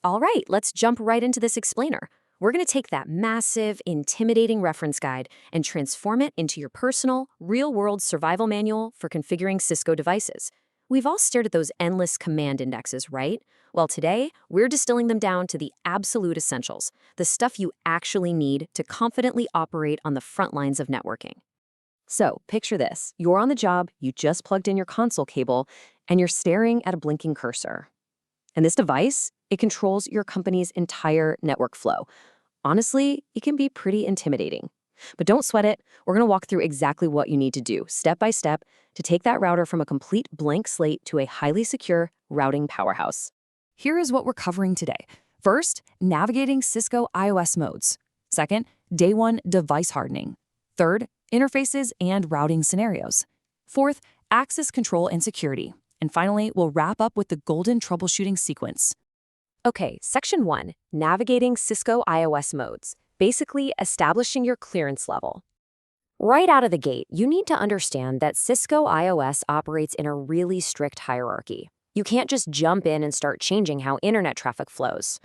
All right, let's jump right into this explainer. We're going to take that massive, intimidating reference guide and transform it into your personal, real-world survival manual for configuring Cisco devices. We've all stared at those endless command indexes, right? Well, today, we're distilling them down to the absolute essentials, the stuff you actually need to confidently operate on the front lines of networking. So, picture this. You're on the job, you just plugged in your console cable, and you're staring at a blinking cursor. And this device, it controls your company's entire network flow. Honestly, it can be pretty intimidating. But don't sweat it. We're going to walk through exactly what you need to do, step by step, to take that router from a complete blank slate to a highly secure routing powerhouse. Here is what we're covering today. First, navigating Cisco iOS modes. Second, day one device hardening. Third, interfaces and routing scenarios. Fourth, access control and security. And finally, we'll wrap up with the golden troubleshooting sequence. Okay, Section 1, Navigating Cisco iOS Modes, basically establishing your clearance level. Right out of the gate, you need to understand that Cisco iOS operates in a really strict hierarchy. You can't just jump in and start changing how internet traffic flows.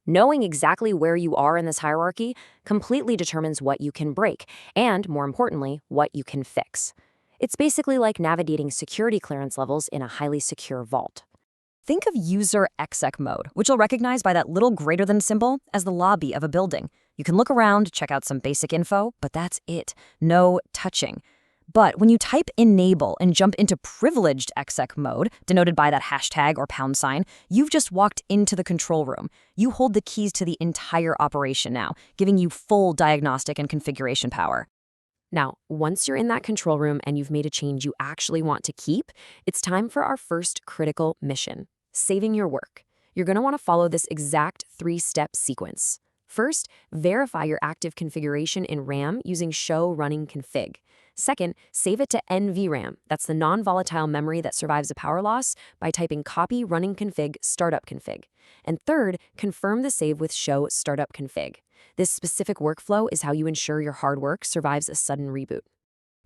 Knowing exactly where you are in this hierarchy completely determines what you can break, and, more importantly, what you can fix. It's basically like navigating security clearance levels in a highly secure vault. Think of user exec mode, which you'll recognize by that little greater than symbol as the lobby of a building. You can look around, check out some basic info, but that's it. No touching. But when you type enable and jump into privileged exec mode, denoted by that hashtag or pound sign, you've just walked into the control room. You hold the keys to the entire operation now, giving you full diagnostic and configuration power. Now, once you're in that control room and you've made a change you actually want to keep, it's time for our first critical mission, saving your work. You're going to want to follow this exact 3-step sequence. First, verify your active configuration in RAM using show running config. Second, save it to NVRAM, that's the non-volatile memory that survives a power loss, by typing copy running config startup config. And third, confirm the save with show startup config. This specific workflow is how you ensure your hard work survives a sudden reboot.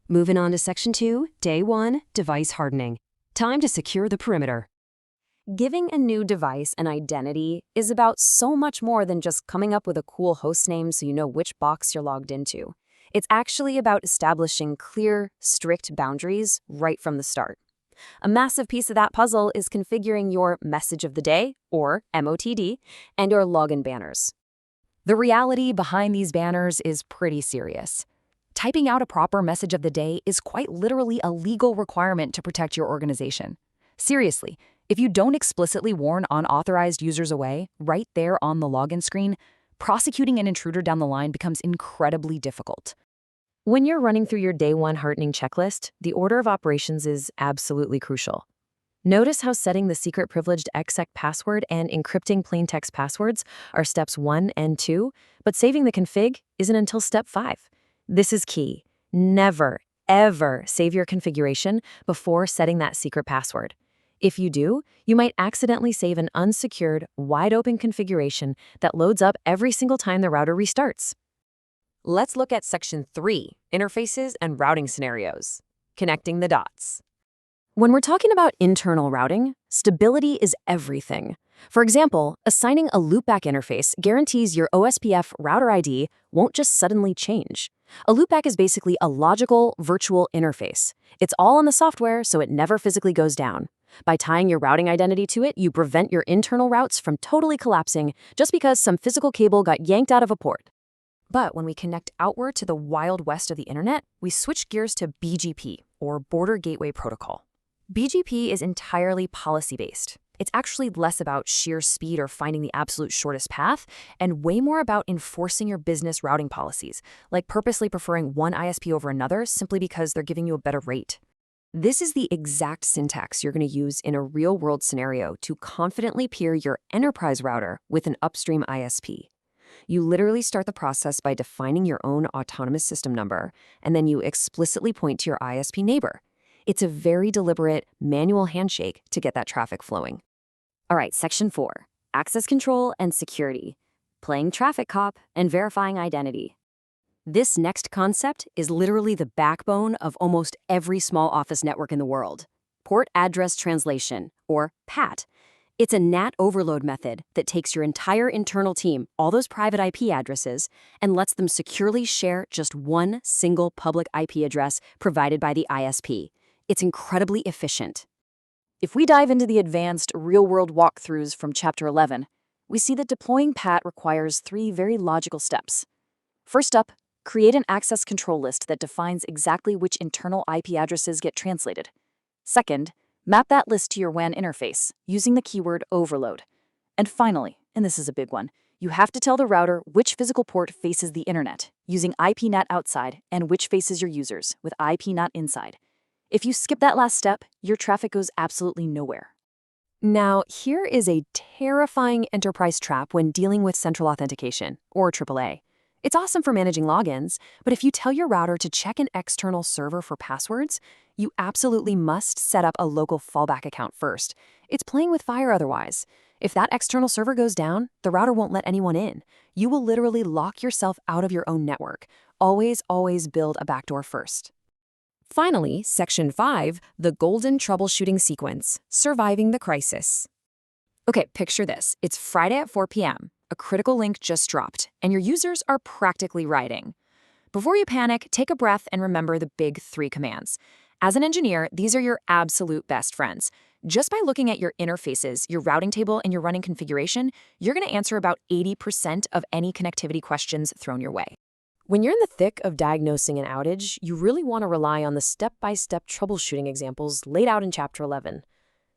Moving on to Section 2, Day 1, Device Hardening. Time to secure the perimeter. Giving a new device an identity is about so much more than just coming up with a cool hostname so you know which box you're logged into. It's actually about establishing clear, strict boundaries right from the start. A massive piece of that puzzle is configuring your message of the day, or MOTD, and your login banners. The reality behind these banners is pretty serious. Typing out a proper message of the day is quite literally a legal requirement to protect your organization. Seriously, if you don't explicitly warn unauthorized users away, right there on the login screen, prosecuting an intruder down the line becomes incredibly difficult. When you're running through your day one hardening checklist, the order of operations is absolutely crucial. Notice how setting the secret privileged exec password and encrypting plaintext passwords are steps 1 and 2, but saving the config isn't until step 5. This is key. Never, ever save your configuration before setting that secret password. If you do, you might accidentally save an unsecured, wide-open configuration that loads up every single time the router restarts. Let's look at Section 3, Interfaces and Routing Scenarios. Connecting the dots. When we're talking about internal routing, stability is everything. For example, assigning a loopback interface guarantees your OSPF router ID won't just suddenly change. A loopback is basically a logical, virtual interface. It's all in the software, so it never physically goes down. By tying your routing identity to it, you prevent your internal routes from totally collapsing just because some physical cable got yanked out of a port. But when we connect outward to the wild west of the internet, we switch gears to BGP, or Border Gateway Protocol. BGP is entirely policy-based. It's actually less about sheer speed or finding the absolute shortest path, and way more about enforcing your business routing policies, like purposely preferring one ISP over another simply because they're giving you a better rate. This is the exact syntax you're going to use in a real-world scenario to confidently peer your enterprise router with an upstream ISP. You literally start the process by defining your own autonomous system number, and then you explicitly point to your ISP neighbor. It's a very deliberate, manual handshake to get that traffic flowing. All right, Section 4, Access Control and Security, Playing Traffic Cop and Verifying Identity. This next concept is literally the backbone of almost every small office network in the world. Port Address Translation, or PAT. It's a NAT overload method that takes your entire internal team, all those private IP addresses, and lets them securely share just one single public IP address provided by the ISP. It's incredibly efficient. If we dive into the advanced real-world walkthroughs from Chapter 11, we see that deploying PAT requires 3 very logical steps. First up, create an access control list that defines exactly which internal IP addresses get translated. Second, map that list to your WAN interface using the keyword overload. And finally, and this is a big one, you have to tell the router which physical port faces the internet using IPNet outside and which faces your users with IPNet inside. If you skip that last step, your traffic goes absolutely nowhere. Now, here is a terrifying enterprise trap when dealing with central authentication, or AAA. It's awesome for managing logins, but if you tell your router to check an external server for passwords, you absolutely must set up a local fallback account first. It's playing with fire otherwise. If that external server goes down, the router won't let anyone in. You will literally lock yourself out of your own network. Always build a backdoor first. Finally, Section 5, the golden troubleshooting sequence, surviving the crisis. Okay, picture this. It's Friday at 4 p.m. A critical link just dropped, and your users are practically rioting. Before you panic, take a breath and remember the big 3 commands. As an engineer, these are your absolute best friends. Just by looking at your interfaces, your routing table, and your running configuration, you're going to answer about 80% of any connectivity questions thrown your way. When you're in the thick of diagnosing an outage, you really want to rely on the step-by-step troubleshooting examples laid out in Chapter 11.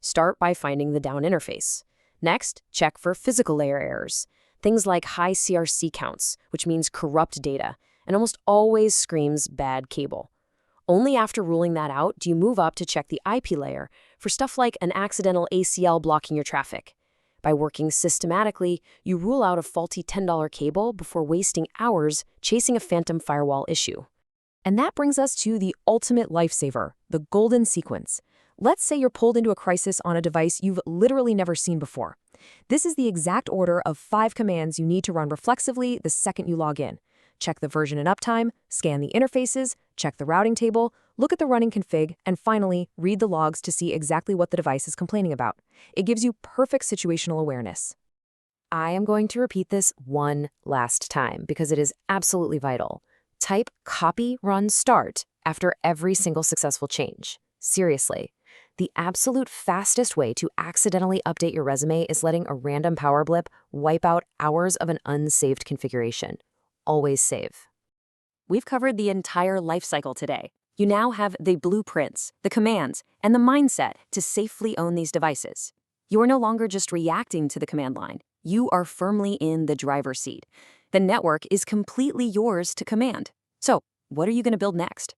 Start by finding the down interface. Next, check for physical layer errors. Things like high CRC counts, which means corrupt data, and almost always screams bad cable. Only after ruling that out do you move up to check the IP layer for stuff like an accidental ACL blocking your traffic. By working systematically, you rule out a faulty $10 cable before wasting hours chasing a phantom firewall issue. And that brings us to the ultimate lifesaver, the golden sequence. Let's say you're pulled into a crisis on a device you've literally never seen before. This is the exact order of 5 commands you need to run reflexively the second you log in. Check the version and uptime, scan the interfaces, check the routing table, look at the running config, and finally, read the logs to see exactly what the device is complaining about. It gives you perfect situational awareness. I am going to repeat this one last time because it is absolutely vital. Type copy run start after every single successful change. Seriously. The absolute fastest way to accidentally update your resume is letting a random power blip wipe out hours of an unsaved configuration. Always save. We've covered the entire lifecycle today. You now have the blueprints, the commands, and the mindset to safely own these devices. You are no longer just reacting to the command line. You are firmly in the driver's seat. The network is completely yours to command. So, what are you going to build next?